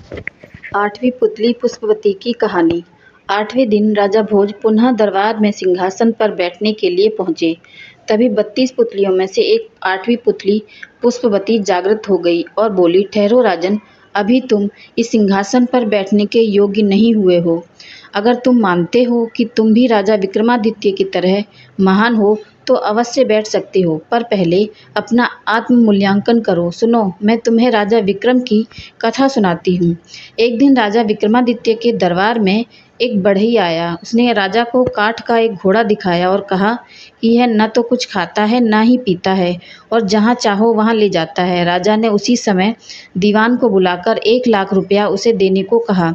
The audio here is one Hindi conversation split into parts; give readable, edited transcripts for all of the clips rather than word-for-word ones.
आठवीं पुतली पुष्पवती की कहानी। 8वें दिन राजा भोज पुनः दरबार में सिंहासन पर बैठने के लिए पहुंचे। तभी 32 पुतलियों में से एक 8वीं पुतली पुष्पवती जागृत हो गई और बोली, ठहरो राजन, अभी तुम इस सिंहासन पर बैठने के योग्य नहीं हुए हो। अगर तुम मानते हो कि तुम भी राजा विक्रमादित्य की तरह महान हो तो अवश्य बैठ सकते हो, पर पहले अपना आत्म मूल्यांकन करो। सुनो, मैं तुम्हें राजा विक्रम की कथा सुनाती हूँ। एक दिन राजा विक्रमादित्य के दरबार में एक बढ़ई आया। उसने राजा को काठ का एक घोड़ा दिखाया और कहा कि यह न तो कुछ खाता है न ही पीता है और जहाँ चाहो वहाँ ले जाता है। राजा ने उसी समय दीवान को बुलाकर 1 लाख रुपया उसे देने को कहा।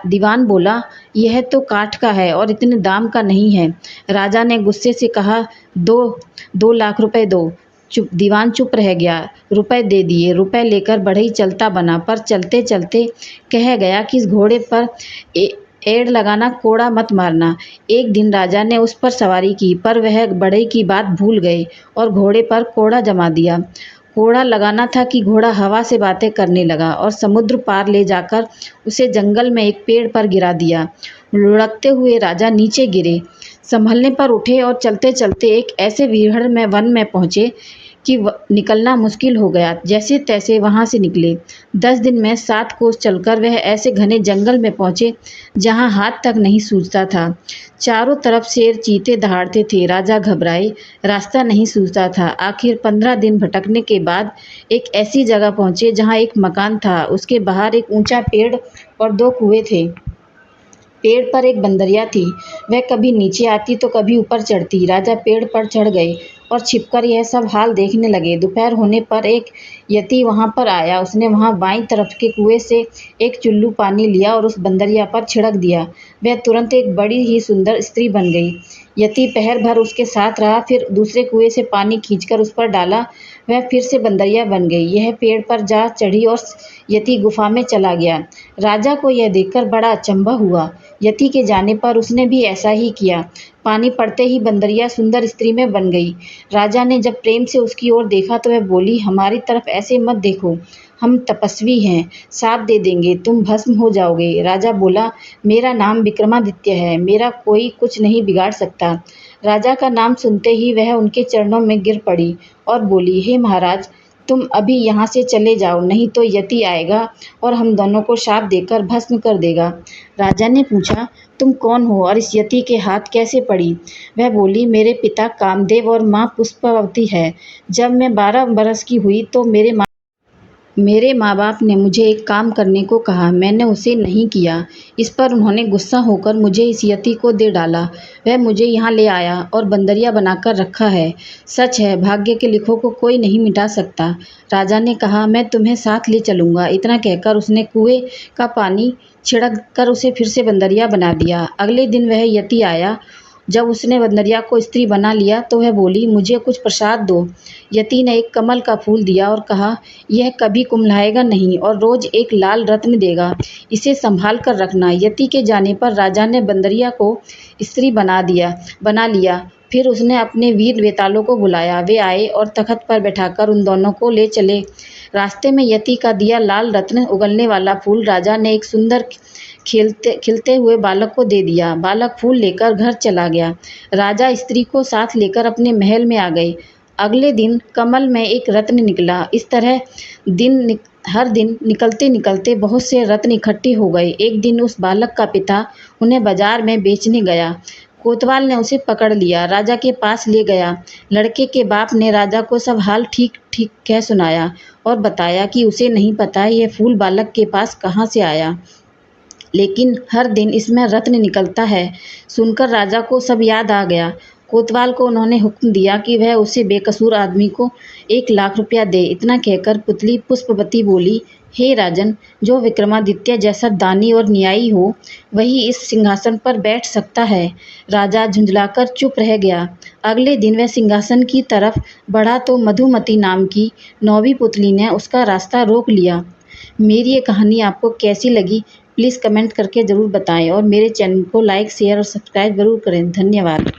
दीवान बोला, यह तो काठ का है और इतने दाम का नहीं है। राजा ने गुस्से से कहा, 2 लाख रुपए दो। दीवान चुप रह गया। रुपए दे दिए। रुपए लेकर बढ़ई चलता बना, पर चलते चलते कह गया कि इस घोड़े पर एड़ लगाना, कोड़ा मत मारना। एक दिन राजा ने उस पर सवारी की, पर वह बढ़ई की बात भूल गए और घोड़े पर कोड़ा जमा दिया। कोड़ा लगाना था कि घोड़ा हवा से बातें करने लगा और समुद्र पार ले जाकर उसे जंगल में एक पेड़ पर गिरा दिया। लुढ़कते हुए राजा नीचे गिरे। संभलने पर उठे और चलते चलते एक ऐसे विहड़ में वन में पहुँचे कि निकलना मुश्किल हो गया। जैसे तैसे वहाँ से निकले। 10 दिन में 7 कोस चलकर वह ऐसे घने जंगल में पहुँचे जहाँ हाथ तक नहीं सूझता था। चारों तरफ शेर चीते दहाड़ते थे। राजा घबराए, रास्ता नहीं सूझता था। आखिर 15 दिन भटकने के बाद एक ऐसी जगह पहुँचे जहाँ एक मकान था। उसके बाहर एक ऊंचा पेड़ और 2 कुएं थे। पेड़ पर एक बंदरिया थी। वह कभी नीचे आती तो कभी ऊपर चढ़ती। राजा पेड़ पर चढ़ गए और छिपकर यह सब हाल देखने लगे। दोपहर होने पर एक यति वहां पर आया। उसने वहां बाईं तरफ के कुएं से एक चुल्लू पानी लिया और उस बंदरिया पर छिड़क दिया। वह तुरंत एक बड़ी ही सुंदर स्त्री बन गई। यति पहर भर उसके साथ रहा, फिर दूसरे कुएं से पानी खींचकर उस पर डाला। वह फिर से बंदरिया बन गई। यह पेड़ पर जा चढ़ी और यति गुफा में चला गया। राजा को यह देखकर बड़ा अचंभा हुआ। यति के जाने पर उसने भी ऐसा ही किया। पानी पड़ते ही बंदरिया सुंदर स्त्री में बन गई। राजा ने जब प्रेम से उसकी ओर देखा तो वह बोली, हमारी तरफ ऐसे मत देखो, हम तपस्वी हैं, साथ दे देंगे, तुम भस्म हो जाओगे। राजा बोला, मेरा नाम विक्रमादित्य है, मेरा कोई कुछ नहीं बिगाड़ सकता। राजा का नाम सुनते ही वह उनके चरणों में गिर पड़ी और बोली, हे महाराज, तुम अभी यहाँ से चले जाओ, नहीं तो यति आएगा और हम दोनों को शाप देकर भस्म कर देगा। राजा ने पूछा, तुम कौन हो और इस यति के हाथ कैसे पड़ी? वह बोली, मेरे पिता कामदेव और माँ पुष्पवती है। जब मैं 12 बरस की हुई तो मेरे माँ बाप ने मुझे एक काम करने को कहा। मैंने उसे नहीं किया। इस पर उन्होंने गुस्सा होकर मुझे इस यति को दे डाला। वह मुझे यहाँ ले आया और बंदरिया बनाकर रखा है। सच है, भाग्य के लिखों को कोई नहीं मिटा सकता। राजा ने कहा, मैं तुम्हें साथ ले चलूँगा। इतना कहकर उसने कुएं का पानी छिड़क कर उसे फिर से बंदरिया बना दिया। अगले दिन वह यति आया। जब उसने बंदरिया को स्त्री बना लिया तो वह बोली, मुझे कुछ प्रसाद दो। यति ने एक कमल का फूल दिया और कहा, यह कभी कुम्हलाएगा नहीं और रोज एक लाल रत्न देगा, इसे संभाल कर रखना। यति के जाने पर राजा ने बंदरिया को स्त्री बना लिया। फिर उसने अपने वीर वेतालों को बुलाया। वे आए और तख्त पर बैठाकर उन दोनों को ले चले। रास्ते में यति का दिया लाल रत्न उगलने वाला फूल राजा ने एक सुंदर खिलते हुए बालक को दे दिया। बालक फूल लेकर घर चला गया। राजा स्त्री को साथ लेकर अपने महल में आ गए। अगले दिन कमल में एक रत्न निकला। इस तरह हर दिन निकलते निकलते बहुत से रत्न इकट्ठे हो गए। एक दिन उस बालक का पिता उन्हें बाजार में बेचने गया। कोतवाल ने उसे पकड़ लिया, राजा के पास ले गया। लड़के के बाप ने राजा को सब हाल ठीक ठीक कह सुनाया और बताया कि उसे नहीं पता यह फूल बालक के पास कहाँ से आया, लेकिन हर दिन इसमें रत्न निकलता है। सुनकर राजा को सब याद आ गया। कोतवाल को उन्होंने हुक्म दिया कि वह उसे बेकसूर आदमी को 1 लाख रुपया दे। इतना कहकर पुतली पुष्पवती बोली, हे राजन, जो विक्रमादित्य जैसा दानी और न्यायी हो वही इस सिंहासन पर बैठ सकता है। राजा झुंझलाकर चुप रह गया। अगले दिन वह सिंहासन की तरफ बढ़ा तो मधुमती नाम की 9वीं पुतली ने उसका रास्ता रोक लिया। मेरी ये कहानी आपको कैसी लगी प्लीज़ कमेंट करके ज़रूर बताएं और मेरे चैनल को लाइक शेयर और सब्सक्राइब ज़रूर करें। धन्यवाद।